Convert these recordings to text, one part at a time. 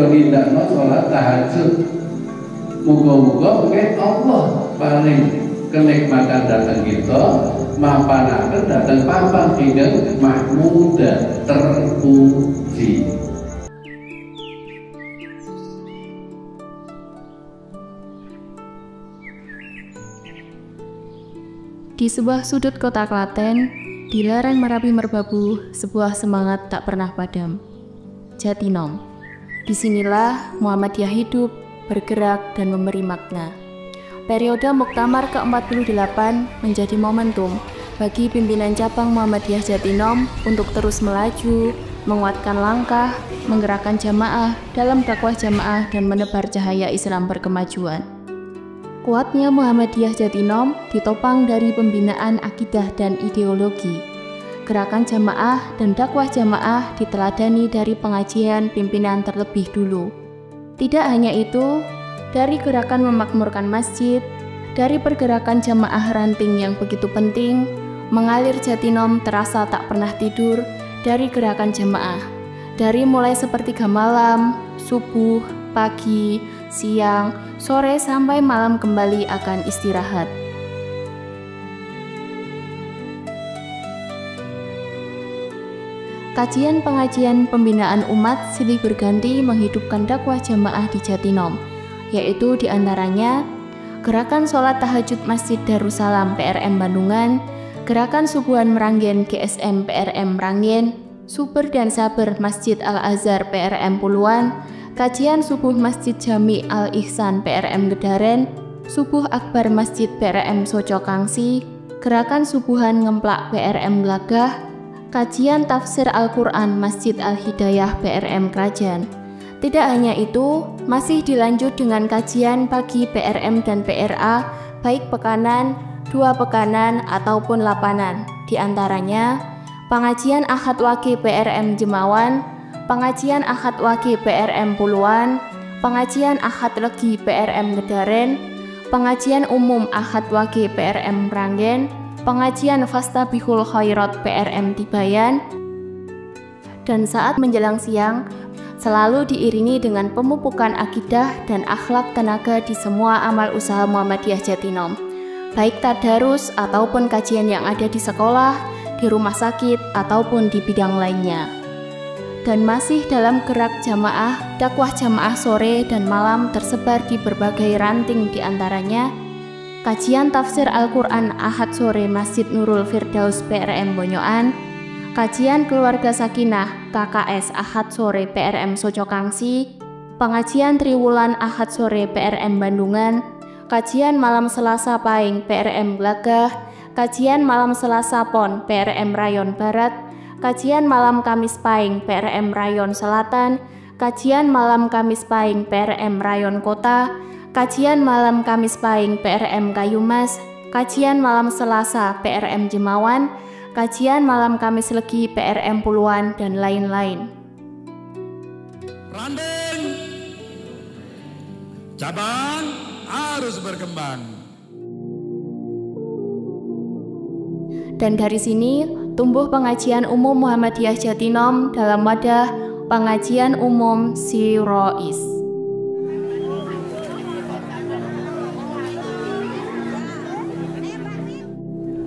nindakno sholat tahajud. Muga-muga Allah paling kenikmatan datang kita mampanaken datang papan ingkang mahmuda terpuji. Di sebuah sudut kota Klaten, di lereng Merapi Merbabu, sebuah semangat tak pernah padam. Jatinom. Disinilah Muhammadiyah hidup, bergerak, dan memberi makna. Periode Muktamar ke-48 menjadi momentum bagi pimpinan cabang Muhammadiyah Jatinom untuk terus melaju, menguatkan langkah, menggerakkan jamaah dalam dakwah jamaah dan menebar cahaya Islam berkemajuan. Kuatnya Muhammadiyah Jatinom ditopang dari pembinaan akidah dan ideologi. Gerakan jamaah dan dakwah jamaah diteladani dari pengajian pimpinan terlebih dulu. Tidak hanya itu, dari gerakan memakmurkan masjid, dari pergerakan jamaah ranting yang begitu penting, mengalir Jatinom terasa tak pernah tidur dari gerakan jamaah. Dari mulai sepertiga malam, subuh, pagi, siang, sore sampai malam kembali akan istirahat. Kajian pengajian pembinaan umat silih berganti menghidupkan dakwah jamaah di Jatinom, yaitu diantaranya Gerakan Sholat Tahajud Masjid Darussalam PRM Bandungan, Gerakan Subuhan Meranggen GSM PRM Meranggen, Subur dan Sabar Masjid Al-Azhar PRM Puluhan, Kajian Subuh Masjid Jami Al-Ihsan PRM Gedaren, Subuh Akbar Masjid PRM Socokangsi, Gerakan Subuhan Ngemplak PRM Glagah, Kajian Tafsir Al-Quran Masjid Al-Hidayah PRM Krajan. Tidak hanya itu, masih dilanjut dengan kajian pagi PRM dan PRA, baik pekanan, 2 pekanan, ataupun lapanan. Di antaranya, pengajian Ahad Wage PRM Jemawan, pengajian Ahad Wage PRM Puluhan, pengajian Ahad Legi PRM Gedaren, pengajian umum Ahad Wage PRM Meranggen, pengajian Fastabihul Khairat PRM Tibayan, dan saat menjelang siang selalu diiringi dengan pemupukan akidah dan akhlak tenaga di semua amal usaha Muhammadiyah Jatinom, baik tadarus ataupun kajian yang ada di sekolah, di rumah sakit, ataupun di bidang lainnya. Dan masih dalam gerak jamaah, dakwah jamaah sore dan malam tersebar di berbagai ranting, di antaranya kajian tafsir Al-Quran Ahad sore Masjid Nurul Firdaus PRM Bonyoan, kajian keluarga Sakinah KKS Ahad sore PRM Socokangsi, pengajian Triwulan Ahad sore PRM Bandungan, kajian malam Selasa Pahing PRM Glagah, kajian malam Selasa Pon PRM Rayon Barat, kajian malam Kamis Pahing PRM Rayon Selatan, kajian malam Kamis Pahing PRM Rayon Kota, kajian malam Kamis Pahing PRM Kayumas, kajian malam Selasa PRM Jemawan, kajian malam Kamis Legi PRM Puluhan, dan lain-lain. Randeng, cabang harus berkembang. Dan dari sini tumbuh pengajian umum Muhammadiyah Jatinom dalam wadah pengajian umum Sirois.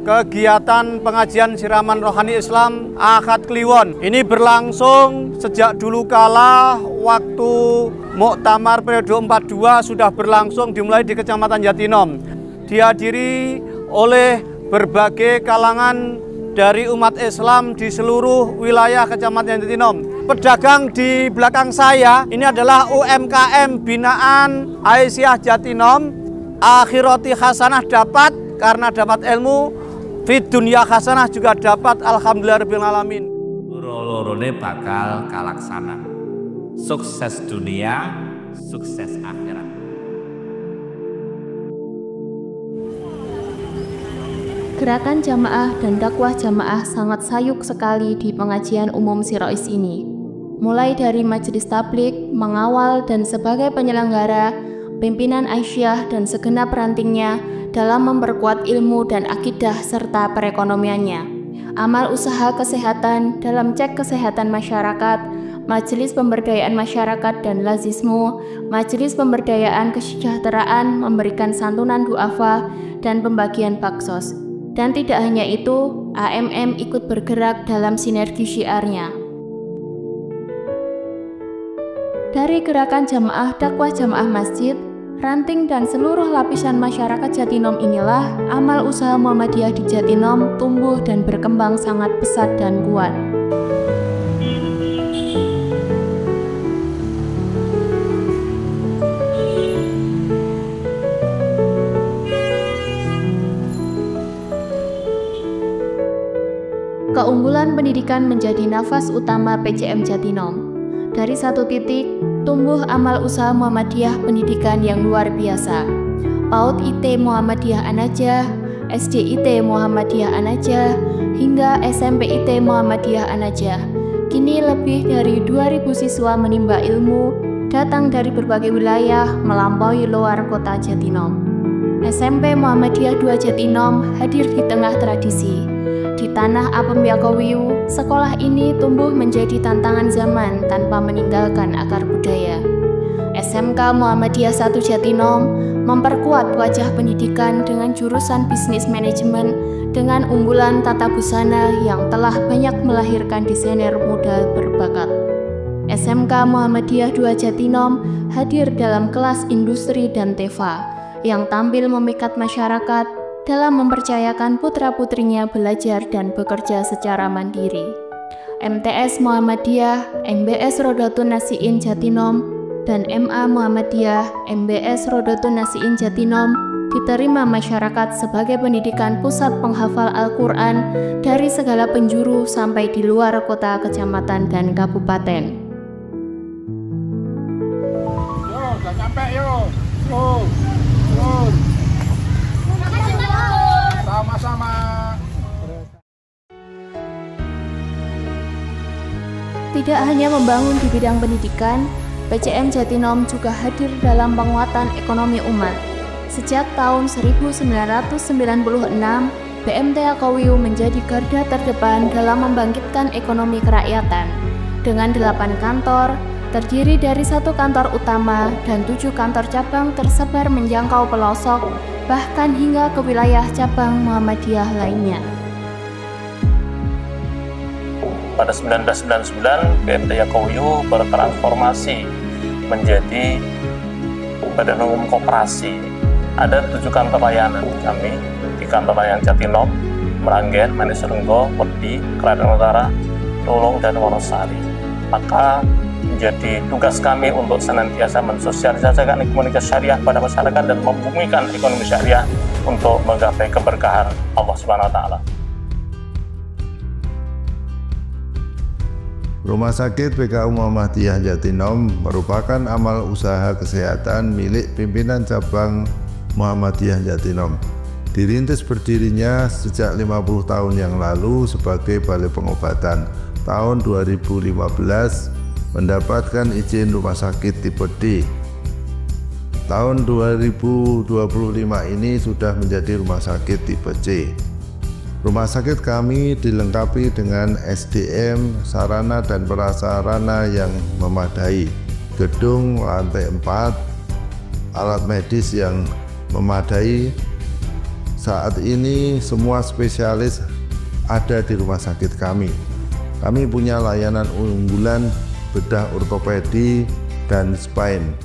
Kegiatan pengajian siraman rohani Islam Ahad Kliwon ini berlangsung sejak dulu kala waktu Muktamar periode 42 sudah berlangsung dimulai di Kecamatan Jatinom. Dihadiri oleh berbagai kalangan dari umat Islam di seluruh wilayah Kecamatan Jatinom. Pedagang di belakang saya ini adalah UMKM binaan Aisyah Jatinom. Akhirati hasanah dapat karena dapat ilmu, Fit dunia hasanah juga dapat, alhamdulillah rabbil alamin. Loro-lorone bakal kalaksana. Sukses dunia, sukses akhirat. Gerakan jamaah dan dakwah jamaah sangat sayuk sekali di pengajian umum Sirois ini. Mulai dari majelis tablik, mengawal dan sebagai penyelenggara, pimpinan Aisyah dan segenap rantingnya dalam memperkuat ilmu dan akidah serta perekonomiannya. Amal usaha kesehatan dalam cek kesehatan masyarakat, Majelis Pemberdayaan Masyarakat dan Lazismu, Majelis Pemberdayaan Kesejahteraan memberikan santunan duafa dan pembagian baksos. Dan tidak hanya itu, AMM ikut bergerak dalam sinergi syiarnya. Dari gerakan jamaah dakwah jamaah masjid, ranting dan seluruh lapisan masyarakat Jatinom inilah amal usaha Muhammadiyah di Jatinom tumbuh dan berkembang sangat pesat dan kuat. Keunggulan pendidikan menjadi nafas utama PCM Jatinom. Dari satu titik, tumbuh amal usaha Muhammadiyah pendidikan yang luar biasa. PAUD IT Muhammadiyah An-Najah, SD IT Muhammadiyah An-Najah, hingga SMP IT Muhammadiyah An-Najah. Kini lebih dari 2.000 siswa menimba ilmu, datang dari berbagai wilayah melampaui luar kota Jatinom. SMP Muhammadiyah 2 Jatinom hadir di tengah tradisi. Di tanah Apem Yakowiu, sekolah ini tumbuh menjadi tantangan zaman tanpa meninggalkan akar budaya. SMK Muhammadiyah 1 Jatinom memperkuat wajah pendidikan dengan jurusan bisnis manajemen dengan unggulan tata busana yang telah banyak melahirkan desainer muda berbakat. SMK Muhammadiyah 2 Jatinom hadir dalam kelas industri dan TEVA yang tampil memikat masyarakat dalam mempercayakan putra-putrinya belajar dan bekerja secara mandiri. MTS Muhammadiyah, MBS Rodatun Nasiin Jatinom, dan MA Muhammadiyah, MBS Rodatun Nasiin Jatinom diterima masyarakat sebagai pendidikan pusat penghafal Al-Quran dari segala penjuru sampai di luar kota, kecamatan, dan kabupaten. Yo, udah nyampe yo. Terus. Sama-sama. Tidak hanya membangun di bidang pendidikan, PCM Jatinom juga hadir dalam penguatan ekonomi umat. Sejak tahun 1996, BMT Yakowiu menjadi garda terdepan dalam membangkitkan ekonomi kerakyatan. Dengan 8 kantor, terdiri dari 1 kantor utama dan 7 kantor cabang tersebar menjangkau pelosok, bahkan hingga ke wilayah cabang Muhammadiyah lainnya. Pada 1999, BMT Yakowiu bertransformasi menjadi Badan Umum Koperasi. Ada 7 kantor layanan kami di kantor layanan Jatinom, Meranggen, Manis Renggo, Wedi, Klaten Utara, Tulung, dan Wonosari. Maka menjadi tugas kami untuk senantiasa mensosialisasikan komunikasi syariah pada masyarakat dan membumikan ekonomi syariah untuk menggapai keberkahan Allah Subhanahu wa taala. Rumah Sakit PKU Muhammadiyah Jatinom merupakan amal usaha kesehatan milik pimpinan cabang Muhammadiyah Jatinom. Dirintis berdirinya sejak 50 tahun yang lalu sebagai balai pengobatan. Tahun 2015 mendapatkan izin rumah sakit tipe D. Tahun 2025 ini sudah menjadi rumah sakit tipe C. Rumah sakit kami dilengkapi dengan SDM, sarana dan prasarana yang memadai, gedung lantai 4, alat medis yang memadai. Saat ini semua spesialis ada di rumah sakit kami. Kami punya layanan unggulan bedah ortopedi dan spine.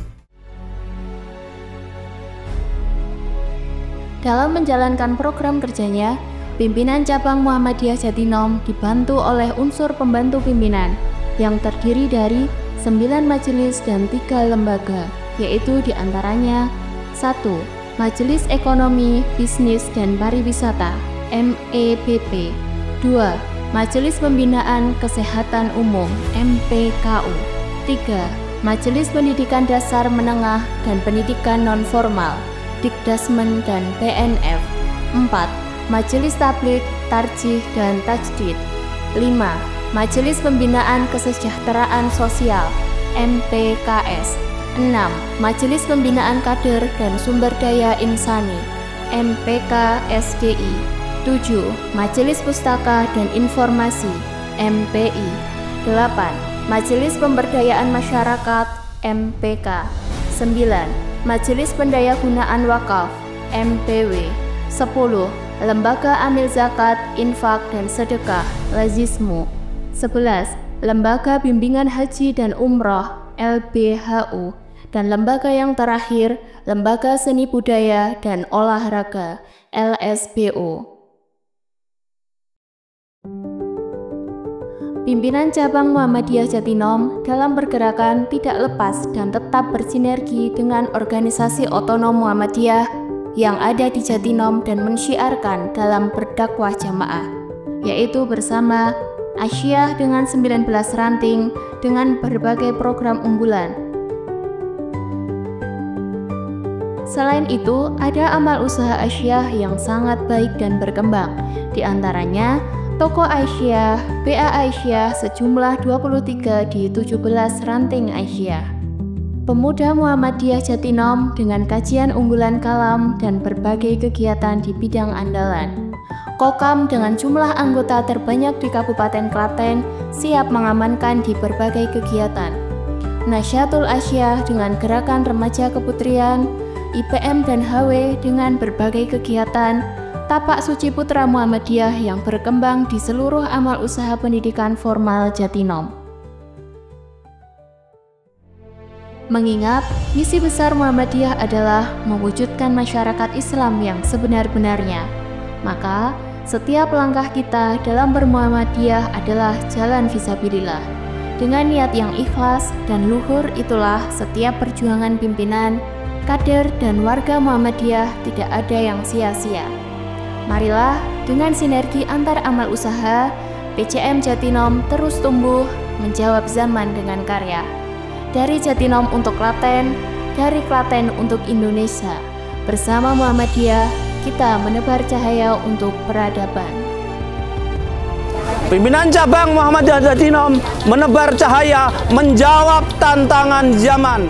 Dalam menjalankan program kerjanya, pimpinan cabang Muhammadiyah Jatinom dibantu oleh unsur pembantu pimpinan yang terdiri dari 9 majelis dan 3 lembaga, yaitu diantaranya 1. Majelis Ekonomi, Bisnis, dan Pariwisata (MEBP). 2. Majelis Pembinaan Kesehatan Umum (MPKU). 3. Majelis Pendidikan Dasar Menengah dan Pendidikan Non-Formal (Dikdasmen dan PNF). 4. Majelis Tabligh, Tarjih, dan Tajdid. 5. Majelis Pembinaan Kesejahteraan Sosial (MPKS). 6. Majelis Pembinaan Kader dan Sumber Daya Insani (MPK-SDI). 7. Majelis Pustaka dan Informasi (MPI). 8. Majelis Pemberdayaan Masyarakat MPK. 9. Majelis Pendayagunaan Wakaf MPW. 10. Lembaga Amil Zakat, Infak dan Sedekah Lazismu. 11. Lembaga Bimbingan Haji dan Umroh LBHU. Dan lembaga yang terakhir, Lembaga Seni Budaya dan Olahraga LSBO. Pimpinan Cabang Muhammadiyah Jatinom dalam pergerakan tidak lepas dan tetap bersinergi dengan organisasi otonom Muhammadiyah yang ada di Jatinom dan mensyiarkan dalam berdakwah jamaah, yaitu bersama Aisyah dengan 19 ranting dengan berbagai program unggulan. Selain itu, ada amal usaha Aisyah yang sangat baik dan berkembang, di antaranya Toko Aisyah, BA Aisyah sejumlah 23 di 17 ranting Aisyah. Pemuda Muhammadiyah Jatinom dengan kajian unggulan kalam dan berbagai kegiatan di bidang andalan. Kokam dengan jumlah anggota terbanyak di Kabupaten Klaten siap mengamankan di berbagai kegiatan. Nasyatul Aisyah dengan gerakan remaja keputrian, IPM dan HW dengan berbagai kegiatan, Tapak Suci Putra Muhammadiyah yang berkembang di seluruh amal usaha pendidikan formal Jatinom. Mengingat misi besar Muhammadiyah adalah mewujudkan masyarakat Islam yang sebenar-benarnya, maka setiap langkah kita dalam bermuhammadiyah adalah jalan fisabilillah. Dengan niat yang ikhlas dan luhur itulah setiap perjuangan pimpinan, kader, dan warga Muhammadiyah tidak ada yang sia-sia. Marilah dengan sinergi antar amal usaha, PCM Jatinom terus tumbuh menjawab zaman dengan karya. Dari Jatinom untuk Klaten, dari Klaten untuk Indonesia. Bersama Muhammadiyah, kita menebar cahaya untuk peradaban. Pimpinan Cabang Muhammadiyah Jatinom menebar cahaya menjawab tantangan zaman.